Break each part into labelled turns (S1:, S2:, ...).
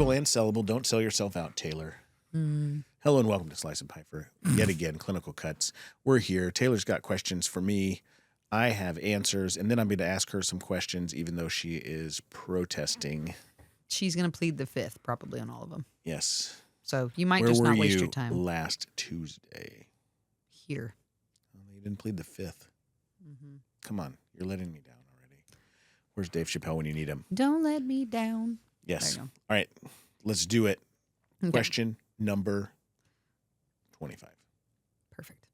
S1: marketable and sellable. Don't sell yourself out, Taylar. Hello and welcome to Slice and Piefer. Yet again, Clinical Cuts. We're here. Taylor's got questions for me. I have answers, and then I'm going to ask her some questions, even though she is protesting.
S2: She's going to plead the fifth, probably, on all of them.
S1: Yes.
S2: So you might
S1: Where
S2: just
S1: were
S2: not waste
S1: you
S2: your time
S1: last Tuesday?
S2: here.
S1: Well, you didn't plead the fifth. Come on. You're letting me down already. Where's Dave Chappelle when you need him?
S2: Don't let me down.
S1: Yes.
S2: There you
S1: All right. Let's do it.
S2: Okay.
S1: Question number 25.
S2: Perfect.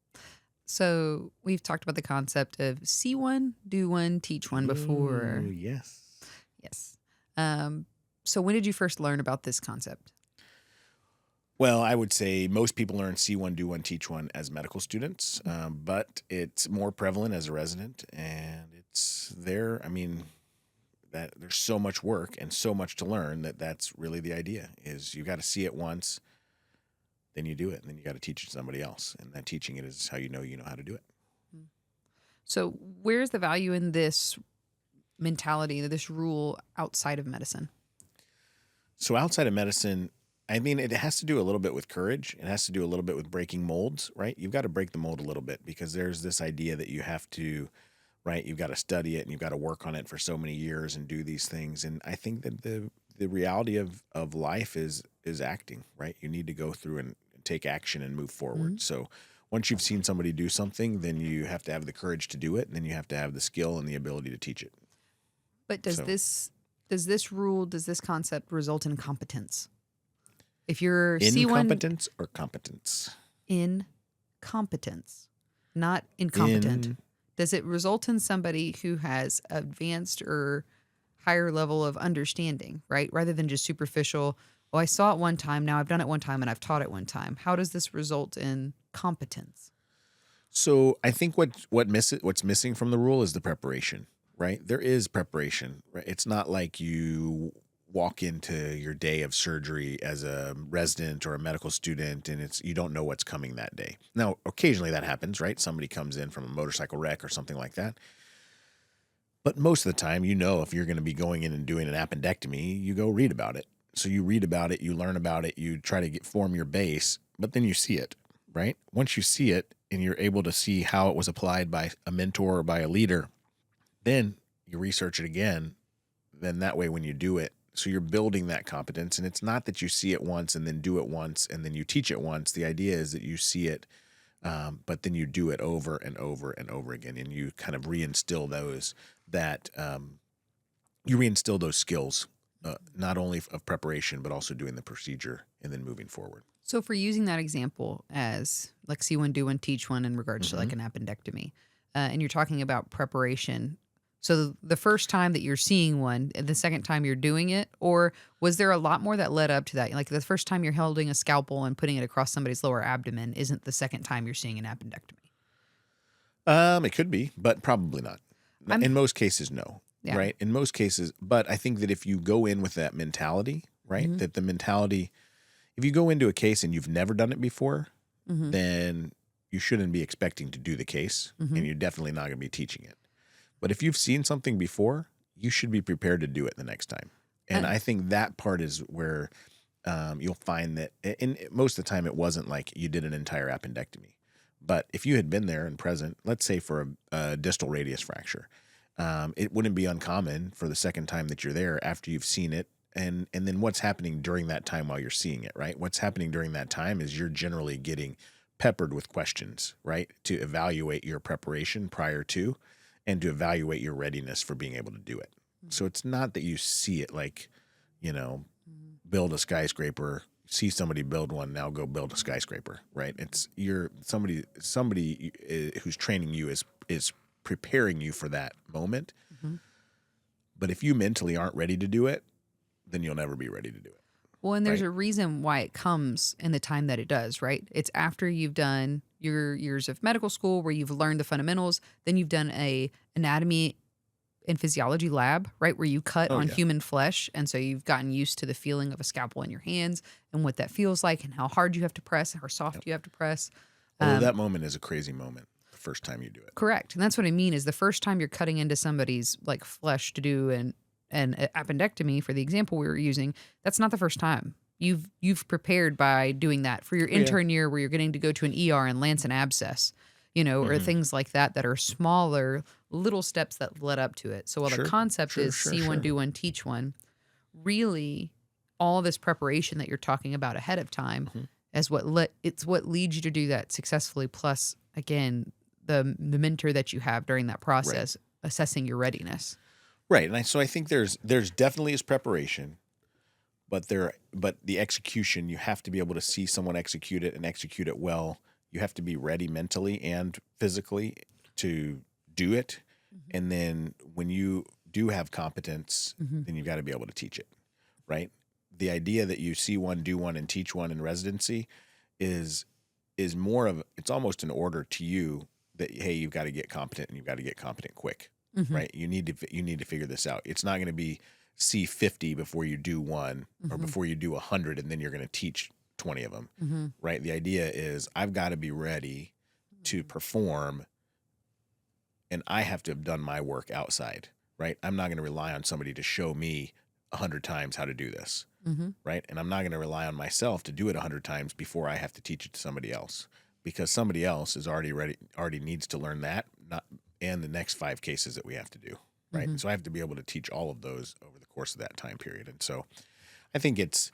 S2: So we've talked about the concept of see one, do one, teach one before.
S1: Oh, yes.
S2: Yes. So when did you first learn about this concept?
S1: Well, I would say most people learn see one, do one, teach one as medical students, but it's more prevalent as a resident, and it's there. I mean, that there's so much work and so much to learn that's really the idea. Is you got to see it once, then you do it, and then you got to teach it to somebody else, and that teaching it is how you know how to do it.
S2: So where's the value in this mentality, this rule outside of medicine?
S1: So outside of medicine, I mean, it has to do a little bit with courage. It has to do a little bit with breaking molds, right? You've got to break the mold a little bit because there's this idea that you have to, right? You've got to study it and you've got to work on it for so many years and do these things. And I think that the reality of life is acting, right? You need to go through and take action and move forward. So once you've seen somebody do something, then you have to have the courage to do it, and then you have to have the skill and the ability to teach it.
S2: But does this concept result in competence? If you're
S1: Incompetence or competence?
S2: Incompetence, not incompetent. Does it result in somebody who has advanced or higher level of understanding, right? Rather than just superficial, oh, I saw it one time, now I've done it one time, and I've taught it one time. How does this result in competence?
S1: So I think what's missing from the rule is the preparation, right? There is preparation, right? It's not like you walk into your day of surgery as a resident or a medical student and you don't know what's coming that day. Now, occasionally that happens, right? Somebody comes in from a motorcycle wreck or something like that. But most of the time, if you're going to be going in and doing an appendectomy, you go read about it. So you read about it, you learn about it, you try to form your base, but then you see it, right? Once you see it and you're able to see how it was applied by a mentor or by a leader, then you research it again. Then that way when you do it, so you're building that competence. And it's not that you see it once and then do it once and then you teach it once. The idea is that you see it, but then you do it over and over and over again. And you kind of reinstill those skills, not only of preparation, but also doing the procedure and then moving forward.
S2: So if we're using that example as like see one, do one, teach one in regards to like an appendectomy, and you're talking about preparation. So the first time that you're seeing one, the second time you're doing it, or was there a lot more that led up to that? Like the first time you're holding a scalpel and putting it across somebody's lower abdomen isn't the second time you're seeing an appendectomy.
S1: It could be, but probably not. In most cases, no.
S2: Yeah.
S1: Right? In most cases, but I think that if you go in with that mentality, right, that the mentality, if you go into a case and you've never done it before, then you shouldn't be expecting to do the case, and you're definitely not going to be teaching it. But if you've seen something before, you should be prepared to do it the next time. And I think that part is where you'll find that, and most of the time it wasn't like you did an entire appendectomy. But if you had been there and present, let's say for a distal radius fracture, it wouldn't be uncommon for the second time that you're there after you've seen it. And then what's happening during that time while you're seeing it, right? What's happening during that time is you're generally getting peppered with questions, right? To evaluate your preparation prior to, and to evaluate your readiness for being able to do it. So it's not that you see it like, build a skyscraper, see somebody build one, now go build a skyscraper, right? It's somebody who's training you is preparing you for that moment. But if you mentally aren't ready to do it, then you'll never be ready to do it.
S2: Well, and there's a reason why it comes in the time that it does, right? It's after you've done your years of medical school where you've learned the fundamentals, then you've done a anatomy and physiology lab, right? Where you cut on human flesh. And so you've gotten used to the feeling of a scalpel in your hands and what that feels like and how hard you have to press and how soft you have to press.
S1: That moment is a crazy moment the first time you do it.
S2: Correct. And that's what I mean is the first time you're cutting into somebody's like flesh to do an an appendectomy, for the example we were using, that's not the first time. You've prepared by doing that for your
S1: Oh, yeah.
S2: intern year where you're getting to go to an ER and lance an abscess, or
S1: Hmm.
S2: things like that are smaller, little steps that led up to it. So while the
S1: Sure,
S2: concept
S1: sure,
S2: is
S1: sure,
S2: see one,
S1: sure.
S2: do one, teach one, really all this preparation that you're talking about ahead of time
S1: Hmm.
S2: is it's what leads you to do that successfully. Plus, again, the mentor that you have during that
S1: Right,
S2: process, assessing your readiness.
S1: right. And so I think there's definitely is preparation, but the execution, you have to be able to see someone execute it and execute it well. You have to be ready mentally and physically to do it.
S2: Mhm.
S1: And then when you do have competence,
S2: Mhm.
S1: then you've got to be able to teach it, right? The idea that you see one, do one, and teach one in residency is more of, it's almost an order to you that, hey, you've got to get competent and you've got to get competent quick,
S2: Mhm.
S1: right? You need to figure this out. It's not going to be see 50 before you do one, or
S2: Mhm.
S1: before you do 100 and then you're going to teach 20 of them,
S2: Mhm.
S1: right? The idea is I've got to be ready to
S2: Mhm.
S1: perform, and I have to have done my work outside, right? I'm not going to rely on somebody to show me 100 times how to do this,
S2: Mhm.
S1: right? And I'm not going to rely on myself to do it 100 times before I have to teach it to somebody else, because somebody else is already ready, already needs to learn that, not and the next 5 cases that we have to do, right?
S2: Mhm.
S1: And so I have to be able to teach all of those over the course of that time period. And so I think it's,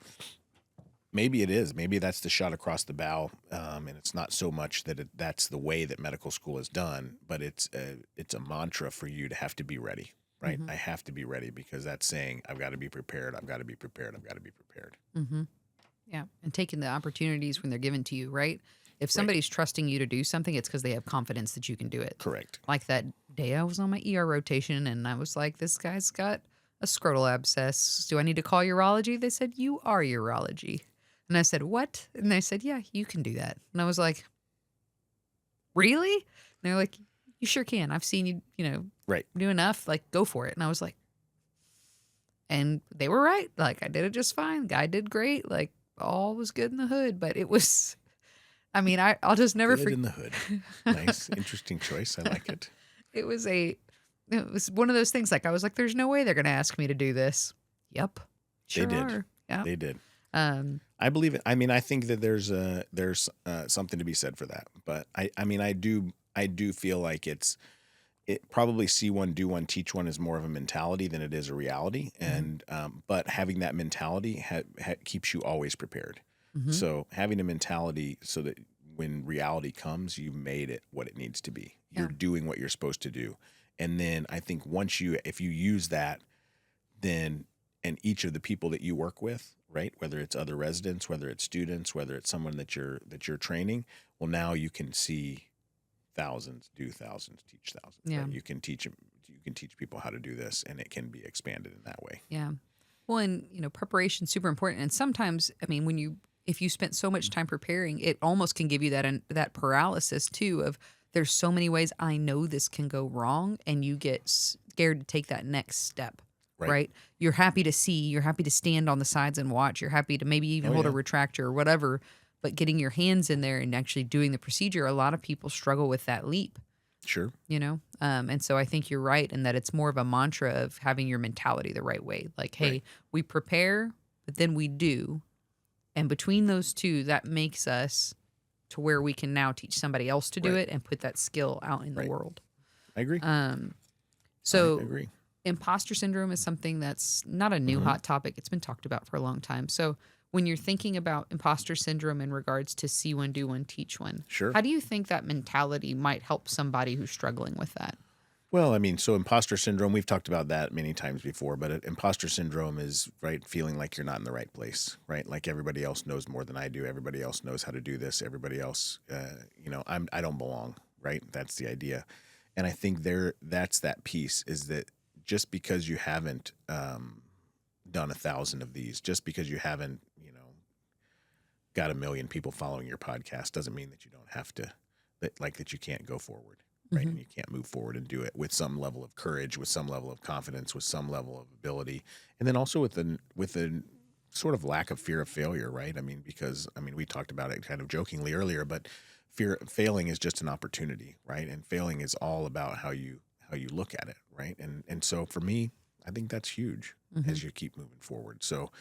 S1: maybe it is, maybe that's the shot across the bow, and it's not so much that that's the way that medical school is done, but it's a mantra for you to have to be ready, right?
S2: Mhm.
S1: I have to be ready, because that's saying I've got to be prepared, I've got to be prepared, I've got to be prepared.
S2: Mhm. Yeah, and taking the opportunities when they're given to you, right? If
S1: Right.
S2: somebody's trusting you to do something, it's because they have confidence that you can do it.
S1: Correct.
S2: Like that day I was on my ER rotation and I was like, this guy's got a scrotal abscess. Do I need to call urology? They said, you are urology. And I said, what? And they said, yeah, you can do that. And I was like, really? And they're like, you sure can. I've seen you,
S1: Right.
S2: do enough. Like, go for it. And I was like, and they were right. Like, I did it just fine. Guy did great. Like, all was good in the hood. But it was, I mean, I'll just never
S1: Good
S2: forget.
S1: in the hood. Nice. Interesting choice. I like it.
S2: It was it was one of those things, like, I was like, "There's no way they're gonna ask me to do this." Yep.
S1: They
S2: Sure
S1: did.
S2: are. Yeah.
S1: They did.
S2: Um,
S1: I believe it. I mean, I think that there's something to be said for that. But I mean, I do feel like it probably see one, do one, teach one is more of a mentality than it is a reality.
S2: mhm,
S1: And but having that mentality keeps you always prepared.
S2: mhm.
S1: So having a mentality so that when reality comes, you've made it what it needs to be. You're
S2: Yeah.
S1: doing what you're supposed to do. And then I think if you use that, then, and each of the people that you work with, right, whether it's other residents, whether it's students, whether it's someone that you're training, well, now you can see thousands, do thousands, teach thousands,
S2: Yeah.
S1: right? You can teach people how to do this, and it can be expanded in that way.
S2: Yeah. Well, and, preparation's super important, and sometimes, I mean, if you spent so much time preparing, it almost can give you that paralysis too of, there's so many ways I know this can go wrong, and you get scared to take that next step,
S1: Right.
S2: right? You're happy to stand on the sides and watch, you're happy to maybe even
S1: Oh
S2: hold a
S1: yeah.
S2: retractor or whatever, but getting your hands in there and actually doing the procedure, a lot of people struggle with that leap.
S1: Sure.
S2: And so I think you're right in that it's more of a mantra of having your mentality the right way. Like,
S1: Right.
S2: hey, we prepare, but then we do. And between those two, that makes us to where we can now teach somebody else to do
S1: Right.
S2: it and put that skill out in the
S1: Right.
S2: world.
S1: I agree.
S2: Um,
S1: I
S2: so
S1: agree.
S2: imposter syndrome is something that's not a new
S1: Hmm.
S2: hot topic. It's been talked about for a long time. So when you're thinking about imposter syndrome in regards to see one, do one, teach one,
S1: Sure.
S2: how do you think that mentality might help somebody who's struggling with that?
S1: Well, I mean, so imposter syndrome, we've talked about that many times before, but imposter syndrome is, right, feeling like you're not in the right place, right? Like everybody else knows more than I do. Everybody else knows how to do this. Everybody else, I don't belong, right? That's the idea. And I think that's that piece, is that just because you haven't done 1,000 of these, just because you haven't, got 1 million people following your podcast, doesn't mean that you don't have to, that you can't go forward, right?
S2: Hmm.
S1: And you can't move forward and do it with some level of courage, with some level of confidence, with some level of ability, and then also with a sort of lack of fear of failure, right? I mean, because we talked about it kind of jokingly earlier, but failing is just an opportunity, right? And failing is all about how you look at it, right? And so for me, I think that's huge
S2: Mm-hmm.
S1: as you keep moving forward. So,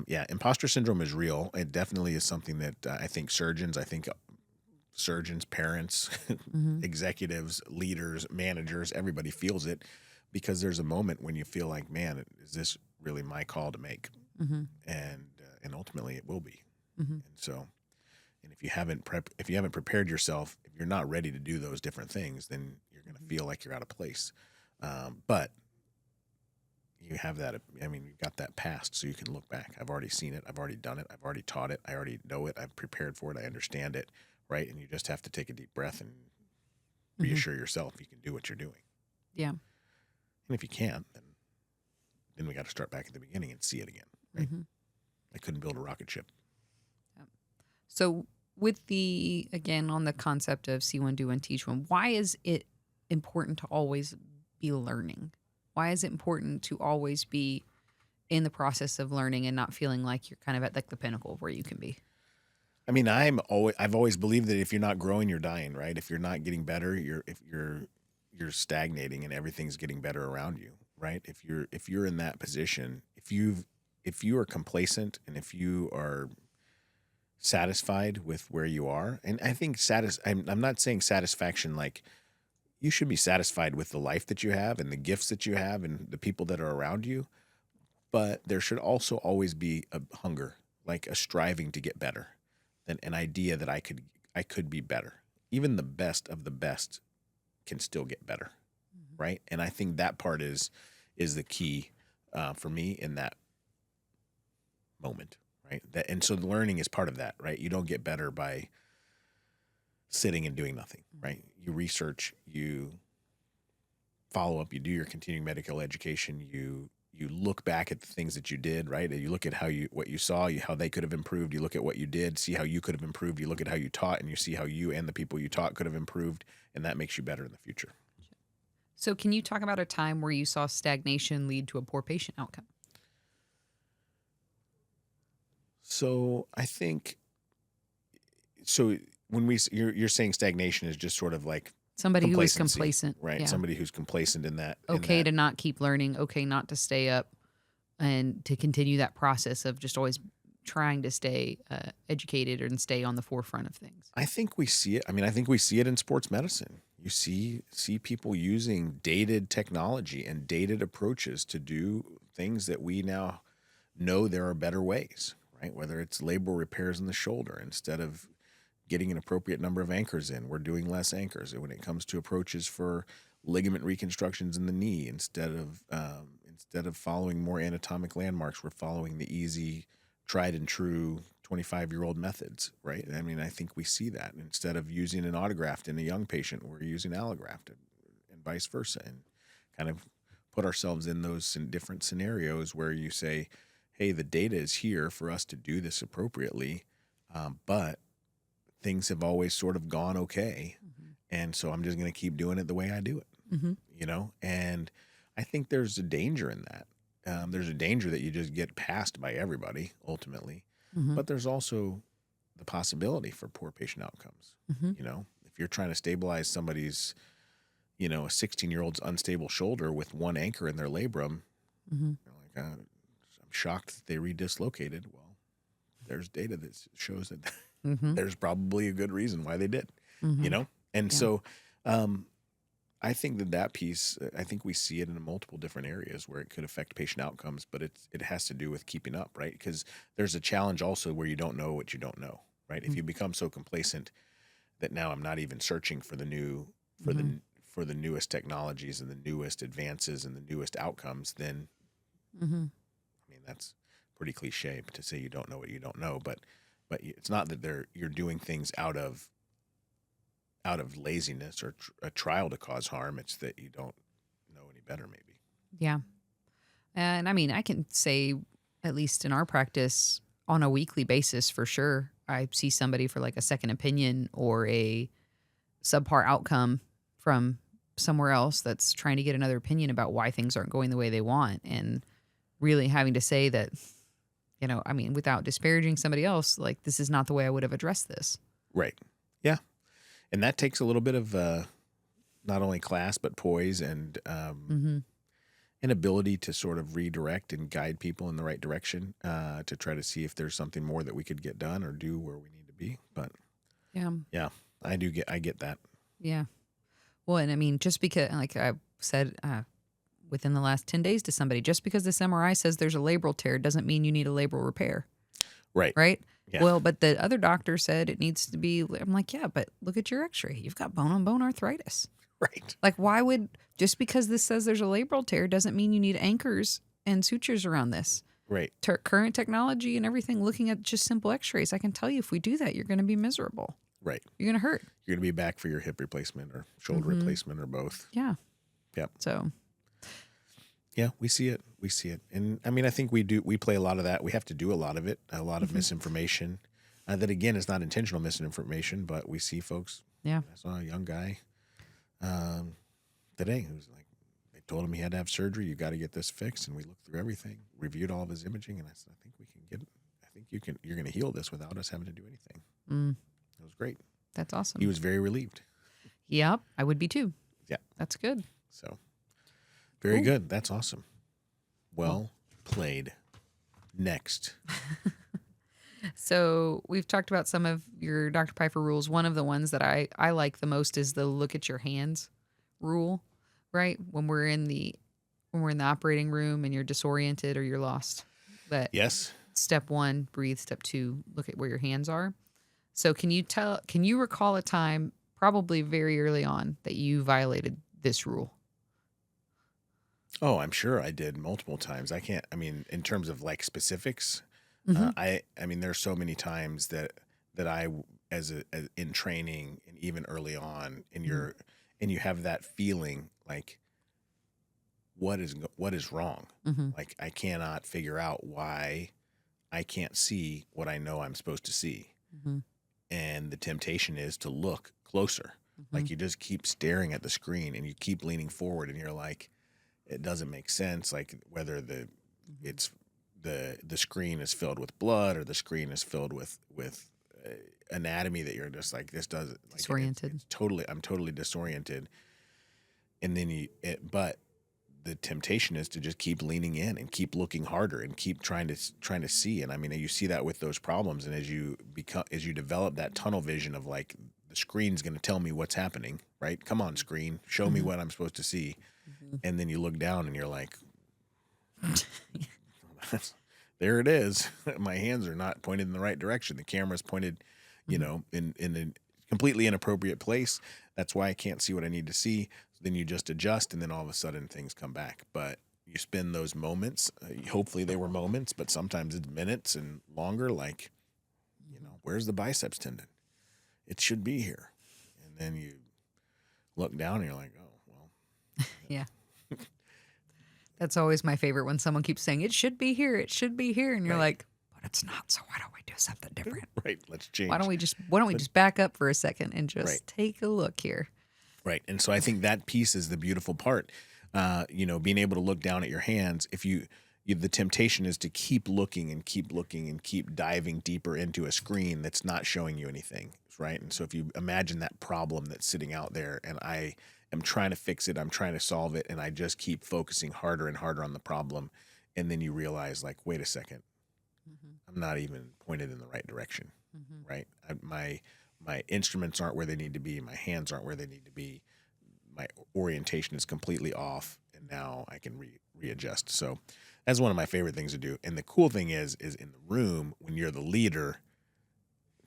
S1: yeah, imposter syndrome is real. It definitely is something that I think surgeons, parents,
S2: Mm-hmm.
S1: executives, leaders, managers, everybody feels it because there's a moment when you feel like, man, is this really my call to make?
S2: Mm-hmm.
S1: And ultimately it will be.
S2: Mm-hmm.
S1: And so, and if you haven't prepared yourself, if you're not ready to do those different things, then you're going to feel like you're out of place. But you have that. I mean, you've got that past, so you can look back. I've already seen it. I've already done it. I've already taught it. I already know it. I've prepared for it. I understand it. Right. And you just have to take a deep breath and reassure yourself you can do what you're doing.
S2: Yeah.
S1: And if you can't, then we got to start back at the beginning and see it again. Right.
S2: Mm-hmm.
S1: I couldn't build a rocket ship.
S2: So with again, on the concept of see one, do one, teach one, why is it important to always be learning? Why is it important to always be in the process of learning and not feeling like you're kind of at like the pinnacle of where you can be?
S1: I mean, I've always believed that if you're not growing, you're dying, right? If you're not getting better, you're stagnating and everything's getting better around you, right? If you're in that position, if you are complacent and if you are satisfied with where you are, and I think I'm not saying satisfaction like you should be satisfied with the life that you have and the gifts that you have and the people that are around you, but there should also always be a hunger, like a striving to get better, an idea that I could be better. Even the best of the best can still get better, right? And I think that part is the key for me in that moment, right? And so the learning is part of that, right? You don't get better by sitting and doing nothing, right? You research, you follow up, you do your continuing medical education, you look back at the things that you did, right? And you look at what you saw, how they could have improved. You look at what you did, see how you could have improved. You look at how you taught, and you see how you and the people you taught could have improved, and that makes you better in the future.
S2: So can you talk about a time where you saw stagnation lead to a poor patient outcome?
S1: So I think, when you're saying stagnation is just sort of like
S2: Somebody who is
S1: complacency,
S2: complacent,
S1: right?
S2: yeah.
S1: Somebody who's complacent in that.
S2: Okay to not keep learning, okay not to stay up, and to continue that process of just always trying to stay educated and stay on the forefront of things.
S1: I think we see it. I mean, I think we see it in sports medicine. You see people using dated technology and dated approaches to do things that we now know there are better ways, right? Whether it's labral repairs in the shoulder, instead of getting an appropriate number of anchors in, we're doing less anchors. And when it comes to approaches for ligament reconstructions in the knee, instead of following more anatomic landmarks, we're following the easy, tried and true 25-year-old methods, right? I mean, I think we see that. Instead of using an autograft in a young patient, we're using allograft, and vice versa, and kind of put ourselves in those different scenarios where you say, hey, the data is here for us to do this appropriately, but things have always sort of gone okay. And so I'm just going to keep doing it the way I do it, And I think there's a danger in that. There's a danger that you just get passed by everybody ultimately, but there's also the possibility for poor patient outcomes. If you're trying to stabilize somebody's, a 16-year-old's unstable shoulder with one anchor in their labrum, I'm shocked that they redislocated. Well, there's data that shows that there's probably a good reason why they did, And so I think that piece, I think we see it in multiple different areas where it could affect patient outcomes, but it has to do with keeping up, right? Because there's a challenge also where you don't know what you don't know, right? If you become so complacent that now I'm not even searching for the newest technologies and the newest advances and the newest outcomes, then I mean, that's pretty cliche to say you don't know what you don't know, but it's not that you're doing things out of laziness or a trial to cause harm. It's that you don't know any better, maybe.
S2: Yeah. And I mean, I can say, at least in our practice, on a weekly basis, for sure, I see somebody for like a second opinion or a subpar outcome from somewhere else that's trying to get another opinion about why things aren't going the way they want. And really having to say that, I mean, without disparaging somebody else, like, this is not the way I would have addressed this.
S1: Right. Yeah. And that takes a little bit of not only class, but poise and an ability to sort of redirect and guide people in the right direction, to try to see if there's something more that we could get done or do where we need to be. But
S2: Yeah.
S1: yeah, I get that.
S2: Yeah. Well, and I mean, just because, like I said, within the last 10 days to somebody, just because this MRI says there's a labral tear doesn't mean you need a labral repair.
S1: Right.
S2: Right.
S1: Yeah.
S2: Well, but the other doctor said it needs to be. I'm like, yeah, but look at your x-ray. You've got bone on bone arthritis.
S1: Right.
S2: Like, why would, just because this says there's a labral tear doesn't mean you need anchors and sutures around this.
S1: Right.
S2: Current technology and everything, looking at just simple x-rays, I can tell you if we do that, you're going to be miserable.
S1: Right.
S2: You're going to hurt.
S1: You're going to be back for your hip replacement or shoulder replacement or both.
S2: Yeah.
S1: Yep.
S2: So.
S1: Yeah, we see it. We see it. And I mean, I think we play a lot of that. We have to do a lot of it, a lot of misinformation. That, again, is not intentional misinformation, but we see folks.
S2: Yeah.
S1: I saw a young guy today who's like, they told him he had to have surgery. You got to get this fixed. And we looked through everything, reviewed all of his imaging. And I said, I think you're going to heal this without us having to do anything. It was great.
S2: That's awesome.
S1: He was very relieved.
S2: Yep. I would be too.
S1: Yeah.
S2: That's good.
S1: So very good. That's awesome. Well played. Next.
S2: So we've talked about some of your Dr. Piefer rules. One of the ones that I like the most is the look at your hands rule, right? When we're in the operating room and you're disoriented or you're lost. But
S1: Yes.
S2: step 1, breathe. Step 2, look at where your hands are. So can you recall a time probably very early on that you violated this rule?
S1: Oh, I'm sure I did multiple times. I mean, in terms of like specifics, I mean, there's so many times that I, as in training and even early on, and you have that feeling like, what is wrong? Like, I cannot figure out why I can't see what I know I'm supposed to see. And the temptation is to look closer. Like, you just keep staring at the screen and you keep leaning forward and you're like, it doesn't make sense. Like, whether it's the screen is filled with blood or the screen is filled with anatomy that you're just like, this doesn't, like,
S2: Disoriented.
S1: I'm totally disoriented. And then but the temptation is to just keep leaning in and keep looking harder and keep trying to see. And I mean, you see that with those problems. And as you develop that tunnel vision of like, the screen's going to tell me what's happening, right? Come on, screen, show me what I'm supposed to see. And then you look down and you're like, there it is. My hands are not pointed in the right direction. The camera's pointed, in a completely inappropriate place. That's why I can't see what I need to see. So then you just adjust, and then all of a sudden things come back. But you spend those moments. Hopefully they were moments, but sometimes it's minutes and longer. Like, where's the biceps tendon? It should be here. And then you look down and you're like, oh, well.
S2: Yeah. That's always my favorite when someone keeps saying, it should be here. It should be here. And you're like, but it's not. So why don't we do something different?
S1: Right. Let's change.
S2: Why don't we just back up for a second and just take a look here?
S1: Right. And so I think that piece is the beautiful part. Being able to look down at your hands. If the temptation is to keep looking and keep diving deeper into a screen that's not showing you anything. Right. And so if you imagine that problem that's sitting out there and I am trying to fix it, I'm trying to solve it, and I just keep focusing harder and harder on the problem. And then you realize, like, wait a second, I'm not even pointed in the right direction. Right. My instruments aren't where they need to be. My hands aren't where they need to be. My orientation is completely off, and now I can readjust. So that's one of my favorite things to do. And the cool thing is in the room, when you're the leader,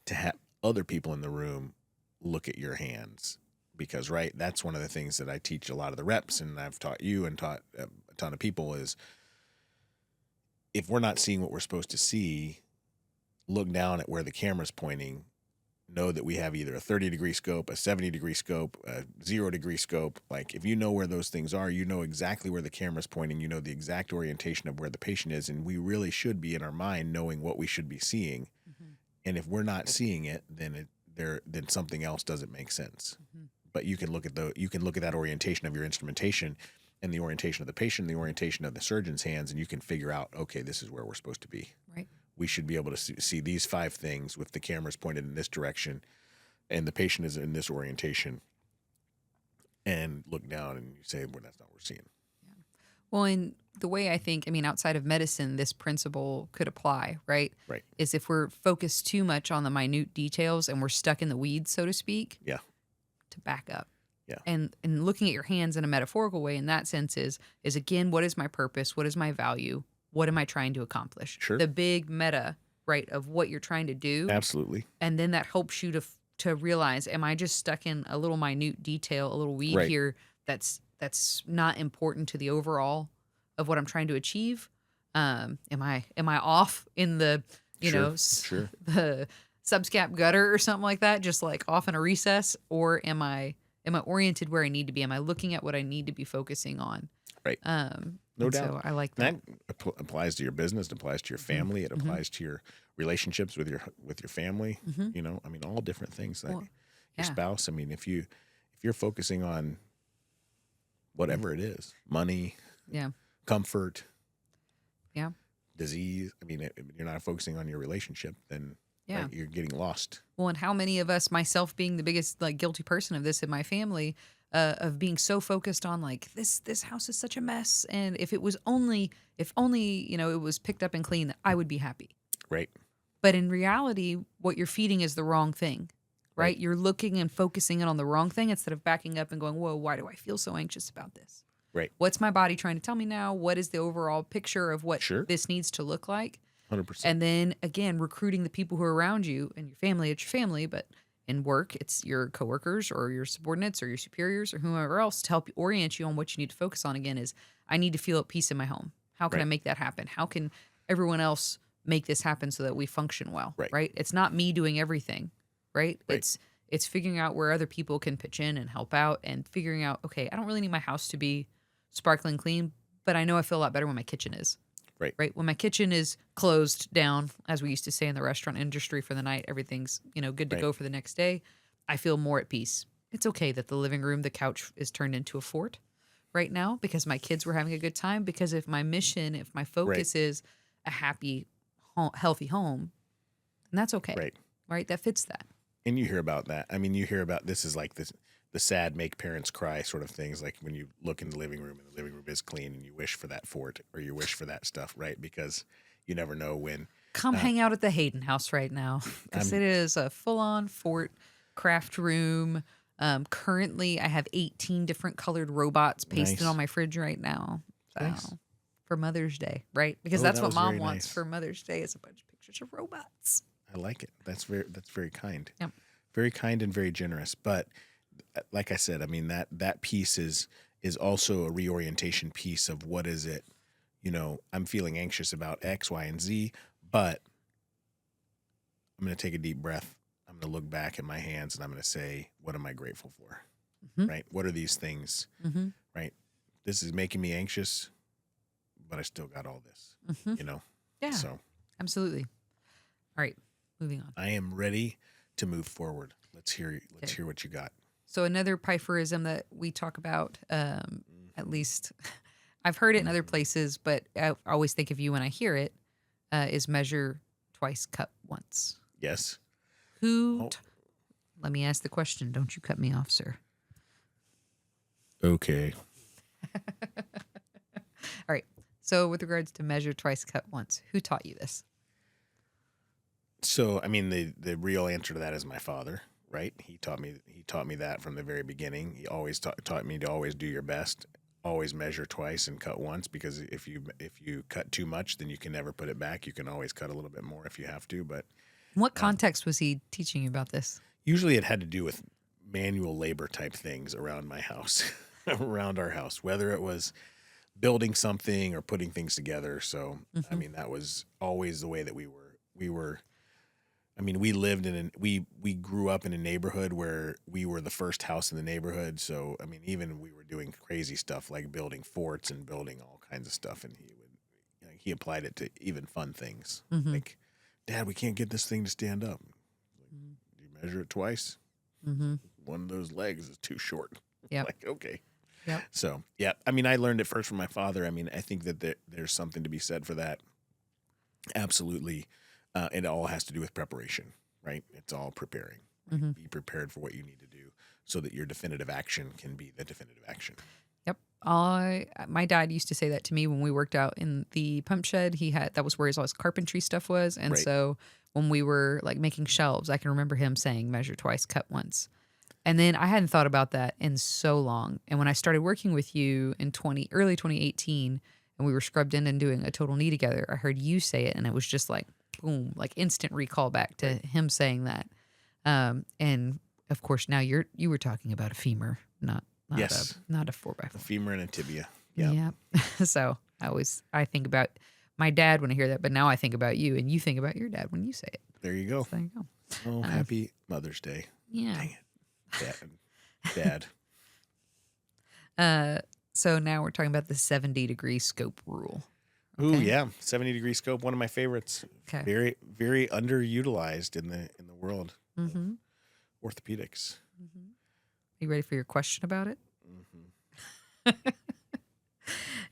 S1: to have other people in the room look at your hands. Because, right, that's one of the things that I teach a lot of the reps, and I've taught you and taught a ton of people, is if we're not seeing what we're supposed to see, look down at where the camera's pointing, know that we have either a 30-degree scope, a 70-degree scope, a 0-degree scope. Like, if you know where those things are, you know exactly where the camera's pointing, you know the exact orientation of where the patient is, and we really should be in our mind knowing what we should be seeing. And if we're not seeing it, then something else doesn't make sense. But you can look at that orientation of your instrumentation and the orientation of the patient, the orientation of the surgeon's hands, and you can figure out, okay, this is where we're supposed to be.
S2: Right.
S1: We should be able to see these 5 things with the cameras pointed in this direction, and the patient is in this orientation, and look down and you say, well, that's not what we're seeing.
S2: Yeah. Well, and the way I think, I mean, outside of medicine, this principle could apply, right?
S1: Right.
S2: Is if we're focused too much on the minute details and we're stuck in the weeds, so to speak,
S1: Yeah.
S2: to back up.
S1: Yeah.
S2: And looking at your hands in a metaphorical way in that sense is again, what is my purpose? What is my value? What am I trying to accomplish?
S1: Sure.
S2: The big meta, right, of what you're trying to do.
S1: Absolutely.
S2: And then that helps you to realize, am I just stuck in a little minute detail, a little weed
S1: Right.
S2: here that's not important to the overall of what I'm trying to achieve? Am I off in the
S1: Sure.
S2: the subscap gutter or something like that, just like off in a recess, or am I oriented where I need to be? Am I looking at what I need to be focusing on?
S1: Right. No
S2: and
S1: doubt.
S2: So I like that.
S1: That applies to your business. It applies to your family. It applies to your relationships with your family. You know, I mean, all different things. Like
S2: Well,
S1: your
S2: yeah.
S1: spouse. I mean, if you're focusing on whatever it is, money,
S2: Yeah.
S1: comfort,
S2: Yeah.
S1: disease. I mean, if you're not focusing on your relationship, then
S2: Yeah.
S1: right, you're getting lost.
S2: Well, and how many of us, myself being the biggest like guilty person of this in my family, of being so focused on like this house is such a mess, and if only it was picked up and clean, I would be happy.
S1: Right.
S2: But in reality, what you're feeding is the wrong thing, right?
S1: Right.
S2: You're looking and focusing on the wrong thing instead of backing up and going, whoa, why do I feel so anxious about this?
S1: Right.
S2: What's my body trying to tell me now? What is the overall picture of what
S1: Sure.
S2: this needs to look like?
S1: 100%.
S2: And then again, recruiting the people who are around you and your family, it's your family, but in work, it's your coworkers or your subordinates or your superiors or whoever else to help orient you on what you need to focus on. Again, is I need to feel at peace in my home. How can I
S1: Right.
S2: make that happen? How can everyone else make this happen so that we function well?
S1: Right.
S2: It's not me doing everything, right?
S1: Right.
S2: It's figuring out where other people can pitch in and help out and figuring out, okay, I don't really need my house to be sparkling clean, but I know I feel a lot better when my kitchen is. Right. When my kitchen is closed down, as we used to say in the restaurant industry for the night, everything's, good to
S1: Right.
S2: go for the next day. I feel more at peace. It's okay that the living room, the couch is turned into a fort right now because my kids were having a good time. Because if my mission, if my focus is a happy, healthy home, and that's okay. Right. That fits that.
S1: And you hear about that. I mean, you hear about this is like the sad make parents cry sort of things. Like when you look in the living room and the living room is clean and you wish for that fort or you wish for that stuff, right? Because you never know when.
S2: Come hang out at the Hayden house right now because it is a full-on fort craft room. Currently, I have 18 different colored robots pasted
S1: Nice.
S2: on my fridge right now. So,
S1: Nice.
S2: for Mother's Day, right? Because
S1: Oh,
S2: that's
S1: that
S2: what
S1: was
S2: Mom
S1: very
S2: wants
S1: nice.
S2: for Mother's Day is a bunch of pictures of robots.
S1: I like it. That's very kind.
S2: Yep.
S1: Very kind and very generous. But like I said, I mean that piece is also a reorientation piece of what is it, I'm feeling anxious about X, Y, and Z, but I'm going to take a deep breath. I'm going to look back at my hands and I'm going to say, what am I grateful for?
S2: Mhm.
S1: Right? What are these things?
S2: Mm-hmm.
S1: Right? This is making me anxious, but I still got all this,
S2: Mm-hmm. Yeah,
S1: So
S2: absolutely. All right, moving on.
S1: I am ready to move forward. Let's hear what you got.
S2: So another Piefer-ism that we talk about, at least I've heard it in other places, but I always think of you when I hear it, is measure twice, cut once.
S1: Yes.
S2: Who?
S1: Oh.
S2: Let me ask the question. Don't you cut me off, sir.
S1: Okay.
S2: All right. So with regards to measure twice, cut once, who taught you this?
S1: So, I mean, the real answer to that is my father, right? He taught me that from the very beginning. He always taught me to always do your best, always measure twice and cut once, because if you cut too much, then you can never put it back. You can always cut a little bit more if you have to, but
S2: In what context was he teaching you about this?
S1: usually it had to do with manual labor type things around my house, around our house, whether it was building something or putting things together. So, I mean, that was always the way that we were. I mean, we grew up in a neighborhood where we were the first house in the neighborhood. So, I mean, even we were doing crazy stuff like building forts and building all kinds of stuff. And he applied it to even fun things like, Dad, we can't get this thing to stand up. Like, do you measure it twice?
S2: Mm-hmm.
S1: One of those legs is too short.
S2: Yep.
S1: Like, okay.
S2: Yep.
S1: So, yeah, I mean, I learned it first from my father. I mean, I think that there's something to be said for that. Absolutely. It all has to do with preparation, right? It's all preparing. Right?
S2: Mm-hmm.
S1: Be prepared for what you need to do so that your definitive action can be the definitive action.
S2: Yep. My dad used to say that to me when we worked out in the pump shed. That was where all his carpentry stuff was. And
S1: Right.
S2: so when we were like making shelves, I can remember him saying measure twice, cut once. And then I hadn't thought about that in so long. And when I started working with you in early 2018 and we were scrubbed in and doing a total knee together, I heard you say it and it was just like boom, like instant recall back to him saying that. And of course now you were talking about a femur,
S1: Yes.
S2: not a 4x4.
S1: A femur and a tibia. Yeah.
S2: Yeah. So I think about my dad when I hear that, but now I think about you and you think about your dad when you say it.
S1: There you go.
S2: So there you go.
S1: Oh, happy Mother's Day.
S2: Yeah.
S1: Dang it.
S2: Dad. So now we're talking about the 70-degree scope rule.
S1: Ooh,
S2: Okay.
S1: yeah. 70-degree scope, one of my favorites.
S2: Okay.
S1: Very, very underutilized in the world.
S2: Mm-hmm.
S1: Orthopedics.
S2: Mm-hmm. You ready for your question about it?
S1: Mm-hmm.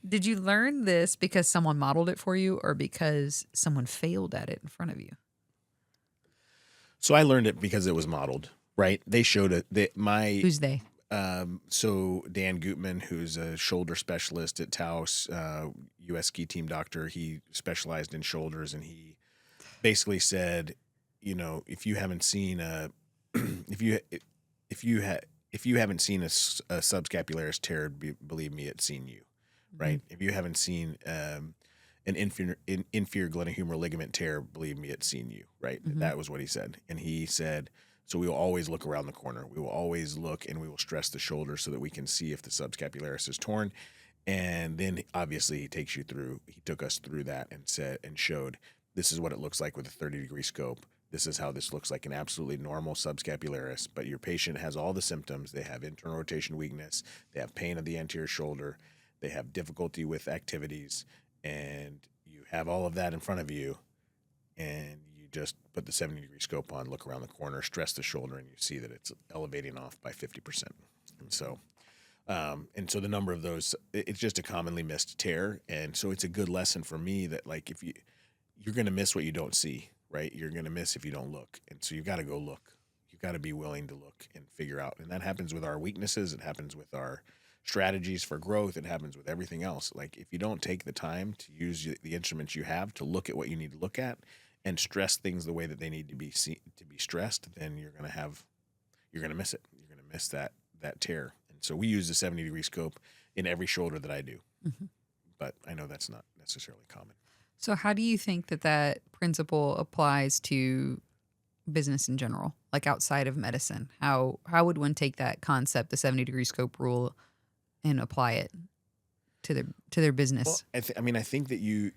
S2: Did you learn this because someone modeled it for you or because someone failed at it in front of you?
S1: So I learned it because it was modeled, right? They showed it.
S2: Who's they?
S1: So Dan Gutman, who's a shoulder specialist at Taos, U.S. ski team doctor, he specialized in shoulders, and he basically said, if you haven't seen if you haven't seen a subscapularis tear, believe me, it's seen you, right?
S2: Mm-hmm.
S1: If you haven't seen an inferior glenohumeral ligament tear, believe me, it's seen you, right?
S2: Mm-hmm.
S1: That was what he said, and he said. So we will always look around the corner. We will always look and we will stress the shoulder so that we can see if the subscapularis is torn. And then obviously he took us through that and showed this is what it looks like with a 30-degree scope. This is how this looks like an absolutely normal subscapularis, but your patient has all the symptoms. They have internal rotation weakness. They have pain of the anterior shoulder. They have difficulty with activities, and you have all of that in front of you, and just put the 70-degree scope on, look around the corner, stress the shoulder, and you see that it's elevating off by 50%. And so the number of those, it's just a commonly missed tear. And so it's a good lesson for me that like, if you're going to miss what you don't see, right? You're going to miss if you don't look. And so you've got to go look. You've got to be willing to look and figure out. And that happens with our weaknesses. It happens with our strategies for growth. It happens with everything else. Like if you don't take the time to use the instruments you have to look at what you need to look at, and stress things the way that they need to be stressed, then you're going to miss it. You're going to miss that tear. And so we use the 70-degree scope in every shoulder that I do. Mm-hmm. But I know that's not necessarily common.
S2: So how do you think that principle applies to business in general, like outside of medicine? How would one take that concept, the 70-degree scope rule, and apply it to their business?
S1: Well, I think that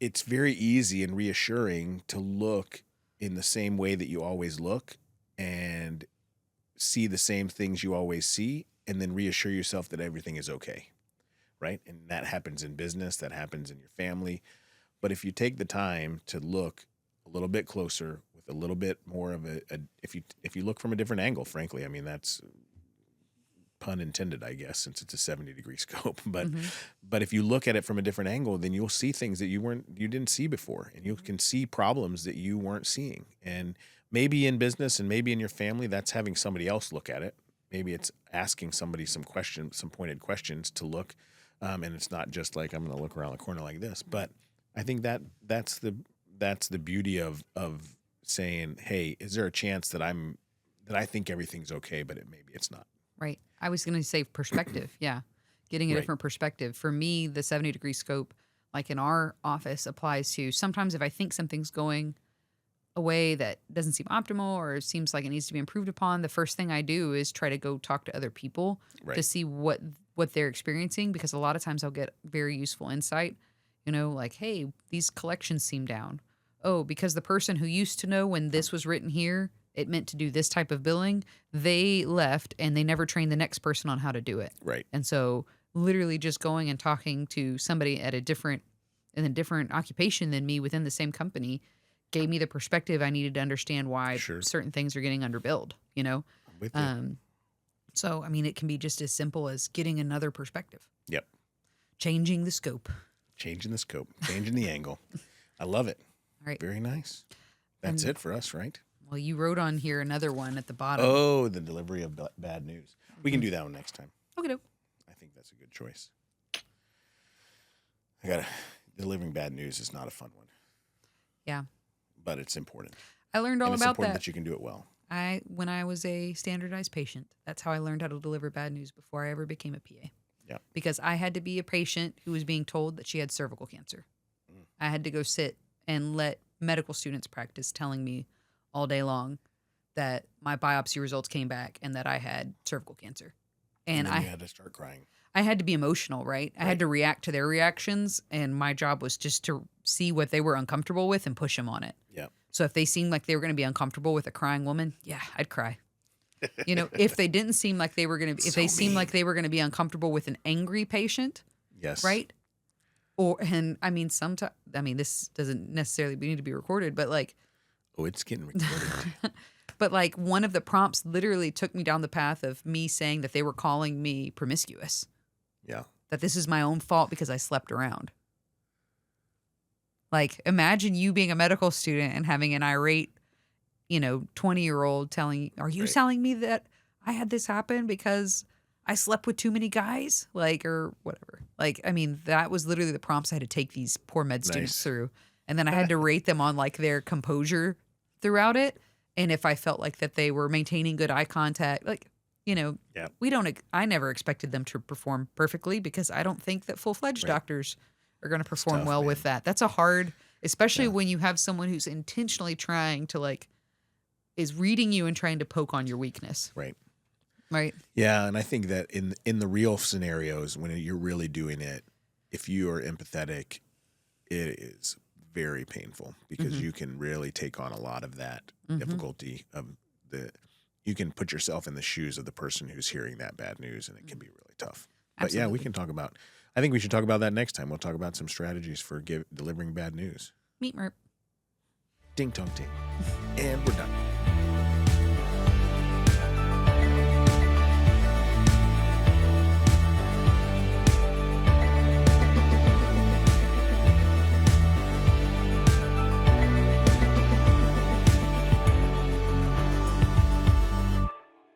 S1: it's very easy and reassuring to look in the same way that you always look and see the same things you always see, and then reassure yourself that everything is okay, right? And that happens in business, that happens in your family. But if you take the time to look a little bit closer with a little bit more of if you look from a different angle, frankly, I mean, that's pun intended, I guess, since it's a 70-degree scope. But
S2: Mm-hmm.
S1: but if you look at it from a different angle, then you'll see things that you didn't see before, and you can see problems that you weren't seeing. And maybe in business and maybe in your family, that's having somebody else look at it. Maybe it's asking somebody some pointed questions to look, and it's not just like I'm going to look around the corner like this. But I think that's the beauty of saying, hey, is there a chance that I think everything's okay, but maybe it's not.
S2: Right. I was going to say perspective. Yeah. Getting a
S1: Right.
S2: different perspective. For me, the 70-degree scope, like in our office, applies to sometimes if I think something's going a way that doesn't seem optimal or it seems like it needs to be improved upon, the first thing I do is try to go talk to other people
S1: Right.
S2: to see what they're experiencing, because a lot of times I'll get very useful insight, like, hey, these collections seem down. Oh, because the person who used to know when this was written here, it meant to do this type of billing, they left and they never trained the next person on how to do it.
S1: Right.
S2: And so literally just going and talking to somebody in a different occupation than me within the same company gave me the perspective I needed to understand why
S1: Sure.
S2: certain things are getting underbilled,
S1: I'm with you.
S2: So, I mean, it can be just as simple as getting another perspective.
S1: Yep.
S2: Changing the scope.
S1: Changing the scope, changing the angle. I love it.
S2: All right.
S1: Very nice. That's it for us, right?
S2: Well, you wrote on here another one at the bottom.
S1: Oh, the delivery of bad news. We can do that one next time.
S2: Okay, doke.
S1: I think that's a good choice. Delivering bad news is not a fun one.
S2: Yeah.
S1: But it's important.
S2: I learned all
S1: and it's
S2: about
S1: important
S2: that.
S1: that you can do it well.
S2: When I was a standardized patient, that's how I learned how to deliver bad news before I ever became a PA.
S1: Yeah.
S2: Because I had to be a patient who was being told that she had cervical cancer. I had to go sit and let medical students practice telling me all day long that my biopsy results came back and that I had cervical cancer.
S1: And then you had to start crying.
S2: I had to be emotional, right? I had to react to their reactions, and my job was just to see what they were uncomfortable with and push them on it.
S1: Yeah.
S2: So if they seemed like they were going to be uncomfortable with a crying woman, yeah, I'd cry. You know, if they didn't seem like they were going to, if they seemed like they were going to be uncomfortable with an angry patient,
S1: yes,
S2: right? And I mean, sometimes, I mean, this doesn't necessarily need to be recorded, but like,
S1: oh, it's getting recorded.
S2: But like one of the prompts literally took me down the path of me saying that they were calling me promiscuous.
S1: Yeah.
S2: That this is my own fault because I slept around. Like, imagine you being a medical student and having an irate, 20-year-old telling, are you telling me that I had this happen because I slept with too many guys? Like, or whatever. Like, I mean, that was literally the prompts I had to take these poor med students through. And then I had to rate them on like their composure throughout it. And if I felt like that they were maintaining good eye contact, like, I never expected them to perform perfectly because I don't think that full-fledged doctors are going to perform well with that. That's a hard, especially when you have someone who's intentionally trying to like, is reading you and trying to poke on your weakness.
S1: Right.
S2: Right.
S1: Yeah. And I think that in the real scenarios, when you're really doing it, if you are empathetic, it is very painful because you can really take on a lot of that difficulty of you can put yourself in the shoes of the person who's hearing that bad news, and it can be really tough. But yeah, we can talk about, I think we should talk about that next time. We'll talk about some strategies for delivering bad news.
S2: Meet Merp.
S1: Ding tong ting. And we're done.